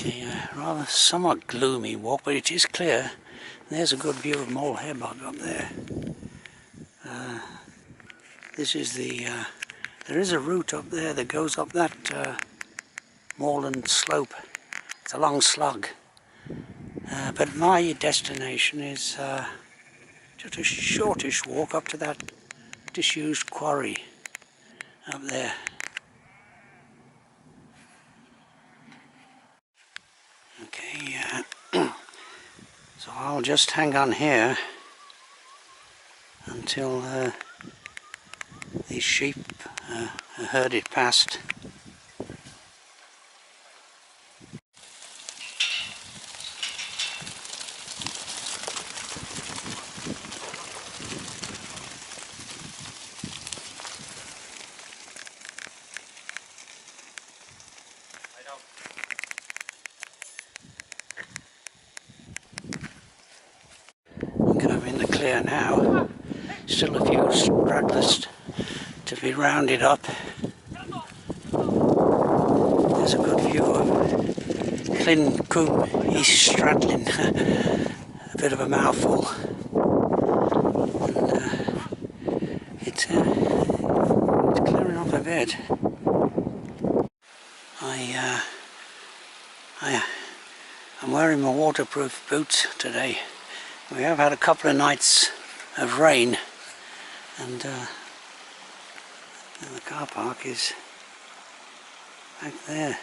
Okay, rather somewhat gloomy walk, but it is clear. There's a good view of Moel Hebog up there. This is the, there is a route up there that goes up that moorland slope. It's a long slug. But my destination is just a shortish walk up to that disused quarry up there. Okay, so I'll just hang on here until these sheep are herded past. I'm in the clear now. Still a few stragglers to be rounded up. There's a good view of Llyn Cwmystradllyn. A bit of a mouthful. And it's clearing up a bit. I'm wearing my waterproof boots today. We have had a couple of nights of rain, and the car park is back there.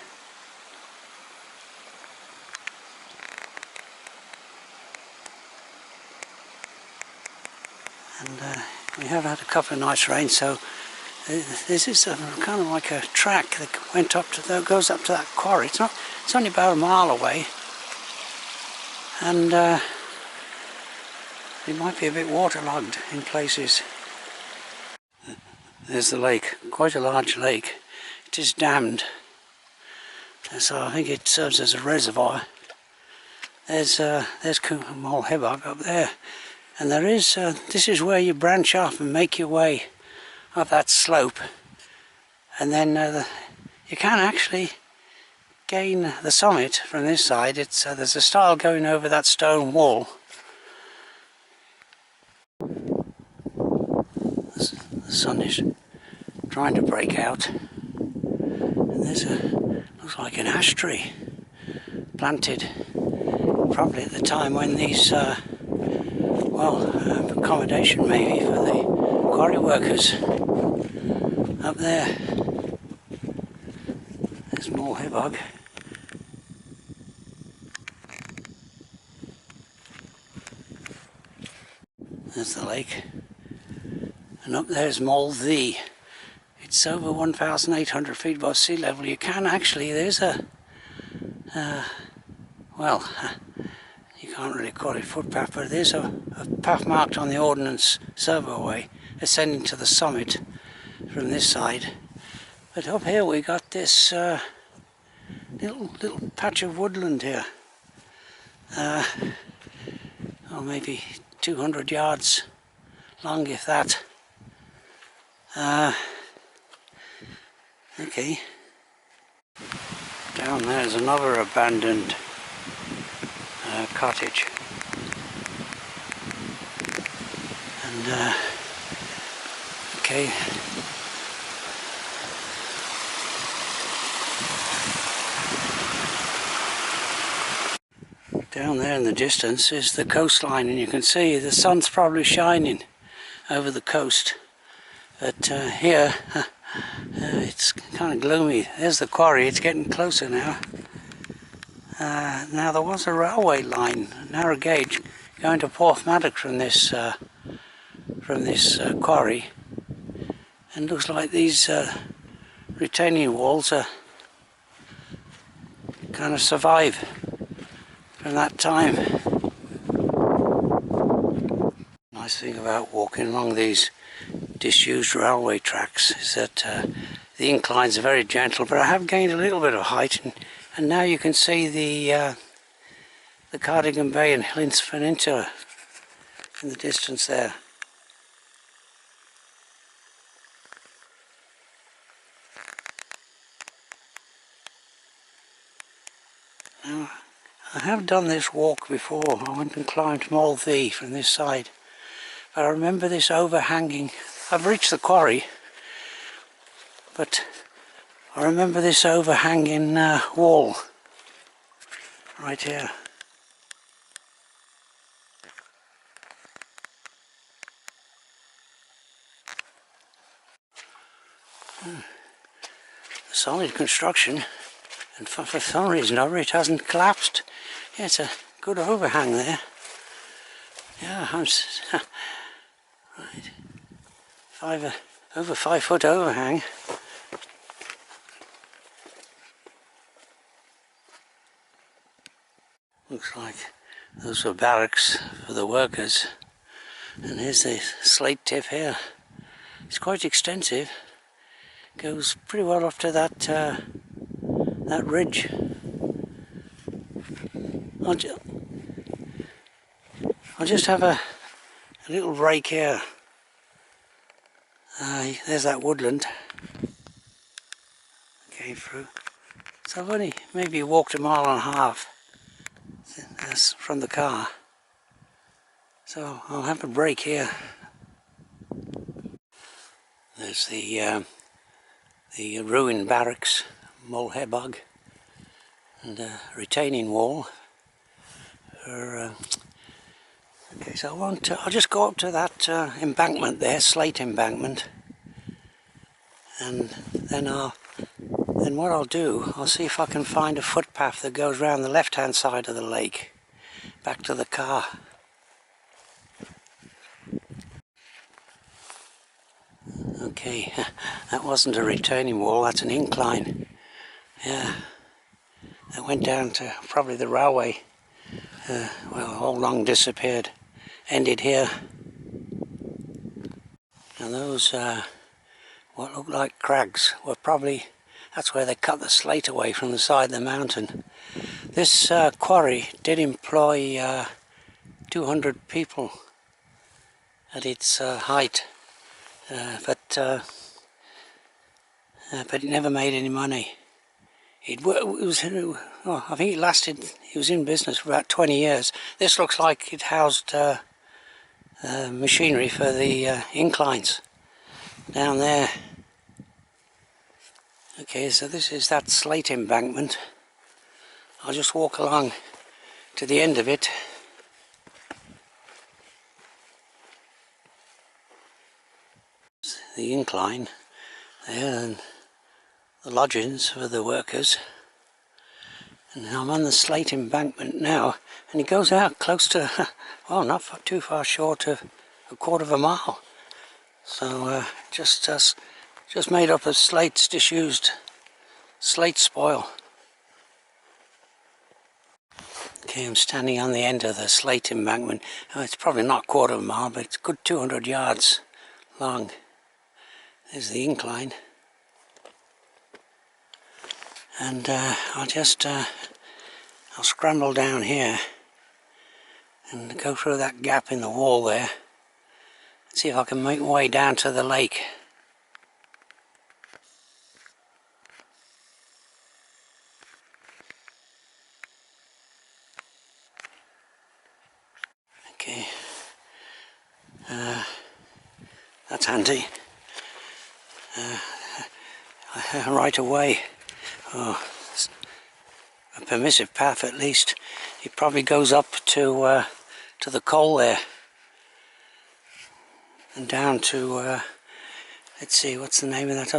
And we have had a couple of nights rain, so this is kind of like a track that went up to that, goes up to that quarry. It's only about a mile away, and it might be a bit waterlogged in places. There's the lake, quite a large lake. It is dammed, so I think it serves as a reservoir. There's Moel Hebog up there, and there is. This is where you branch off and make your way up that slope, and then you can actually gain the summit from this side. It's there's a stile going over that stone wall. The sun is trying to break out, and there's looks like an ash tree planted probably at the time when these accommodation maybe for the quarry workers up there. There's Moel Hebog. There's the lake. And up there's Moel the. It's over 1,800 feet above sea level. You can actually, there's a, you can't really call it footpath, but there's a path marked on the Ordnance Survey ascending to the summit from this side. But up here we got this little patch of woodland here. Maybe 200 yards long, if that. Okay. Down there's another abandoned cottage. And okay. Down there in the distance is the coastline, and you can see the sun's probably shining over the coast. But here, it's kind of gloomy. There's the quarry, it's getting closer now. Now there was a railway line, narrow gauge, going to Porthmadog from this quarry. And looks like these retaining walls are kind of survive from that time. Nice thing about walking along these disused railway tracks is that the inclines are very gentle, but I have gained a little bit of height, and now you can see the Cardigan Bay and Llyn Peninsula in the distance there. Now, I have done this walk before. I went and climbed Moel Hebog from this side. But I remember this overhanging. I've reached the quarry, but I remember this overhanging wall right here. Solid construction, and for some reason or other it hasn't collapsed. Yeah, it's a good overhang there. Yeah, right. Over 5 foot overhang. Looks like those were barracks for the workers. And here's the slate tip here. It's quite extensive. Goes pretty well up to that that ridge. I'll just have a little rake here. There's that woodland. Came through. So I've only maybe walked 1.5 miles from the car. So I'll have a break here. There's the ruined barracks, Moel Hebog, and a retaining wall. Okay, so I'll just go up to that embankment there, slate embankment, and then what I'll do, I'll see if I can find a footpath that goes round the left-hand side of the lake, back to the car. Okay, that wasn't a retaining wall, that's an incline. Yeah, that went down to probably the railway. Well, all long disappeared. Ended here. And those, what looked like crags, were probably, that's where they cut the slate away from the side of the mountain. This quarry did employ 200 people at its height. But it never made any money. I think it was in business for about 20 years. This looks like it housed machinery for the inclines down there. Okay, so this is that slate embankment. I'll just walk along to the end of it. The incline there, and the lodgings for the workers. And I'm on the slate embankment now, and it goes out close to, well, not too far short of 1/4 mile. So just made up of slates, disused slate spoil. Okay, I'm standing on the end of the slate embankment. Oh, it's probably not 1/4 mile, but it's a good 200 yards long. There's the incline, and I'll scramble down here and go through that gap in the wall there and see if I can make my way down to the lake. Okay, that's handy. Right away. Oh, a permissive path at least. It probably goes up to the coal there, and down to let's see, what's the name of that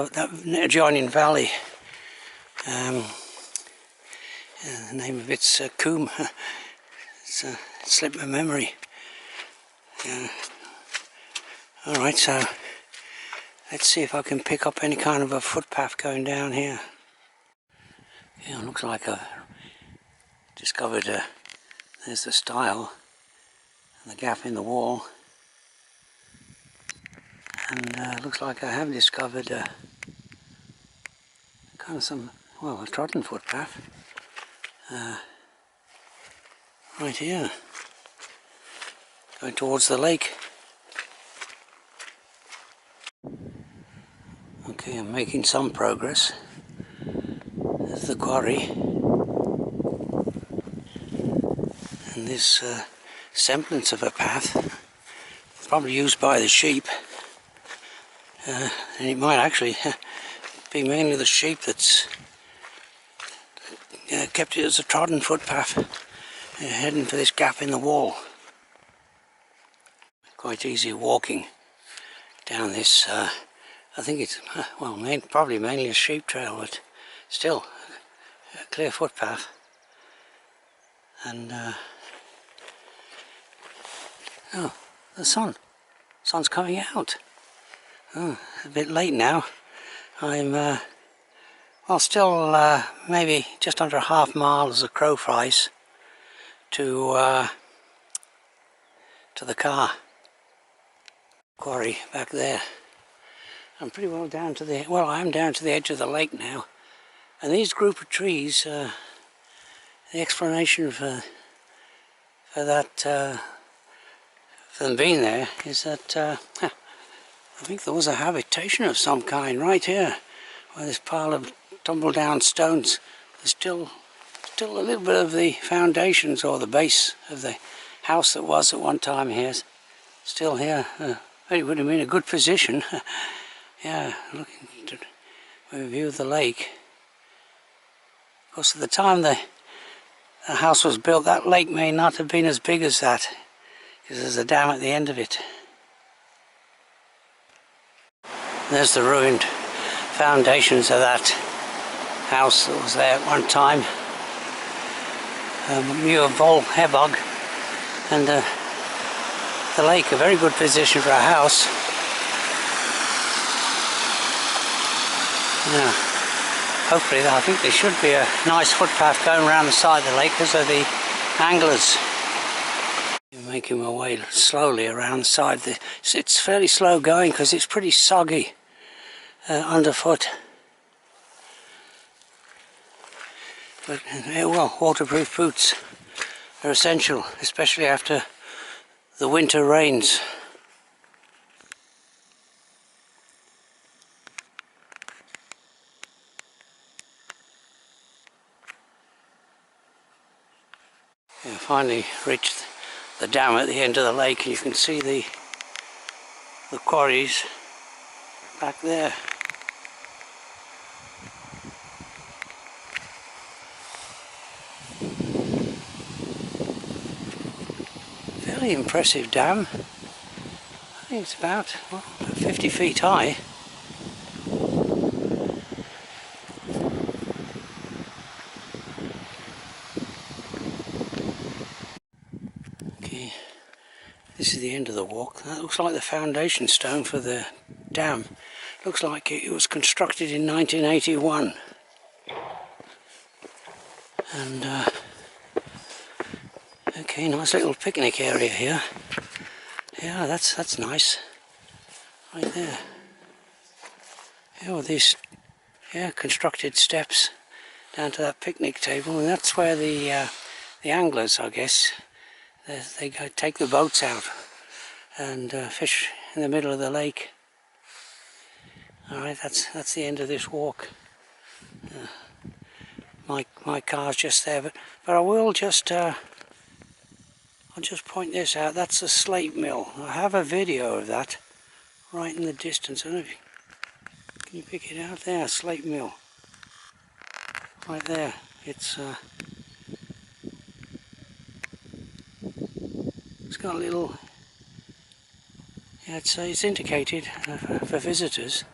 adjoining valley? The name of it's Coombe. It's slipped my memory. All right, so let's see if I can pick up any kind of a footpath going down here. Yeah, it looks like I've discovered there's the stile and the gap in the wall, and looks like I have discovered kind of a trodden footpath right here, going towards the lake. Okay, I'm making some progress. There's the quarry. And this semblance of a path, probably used by the sheep, and it might actually be mainly the sheep that's kept it as a trodden footpath, heading for this gap in the wall. Quite easy walking down this, I think it's, well, probably mainly a sheep trail, but still a clear footpath. And oh, the sun's coming out. Oh, a bit late now. I'm well, still maybe just under a half mile as a crow flies to the car quarry back there. I'm pretty well down to the, well, I'm down to the edge of the lake now, and these group of trees, the explanation for that, for them being there, is that I think there was a habitation of some kind right here, where this pile of tumbled down stones. There's still a little bit of the foundations or the base of the house that was at one time here, still here. It would have been a good position. Yeah, looking to a view of the lake. Of course, at the time the house was built, that lake may not have been as big as that, because there's a dam at the end of it. There's the ruined foundations of that house that was there at one time. Moel Hebog, and the lake, a very good position for a house. Yeah. Hopefully, I think there should be a nice footpath going around the side of the lake because of the anglers. I'm making my way slowly around the side. It's fairly slow going because it's pretty soggy underfoot. But well, waterproof boots are essential, especially after the winter rains. Yeah, finally reached the dam at the end of the lake, and you can see the quarries back there. Fairly impressive dam. I think it's about, well, 50 feet high. Okay, this is the end of the walk. That looks like the foundation stone for the dam. Looks like it was constructed in 1981. And okay, nice little picnic area here. Yeah, that's nice. Right there. Yeah, with these constructed steps down to that picnic table, and that's where the anglers, I guess, they go take the boats out and fish in the middle of the lake. All right, that's the end of this walk. My car's just there, but I will just I'll just point this out. That's a slate mill. I have a video of that right in the distance. I don't know if you can you pick it out there. Slate mill, right there. It's got a little. Yeah, it's indicated for visitors.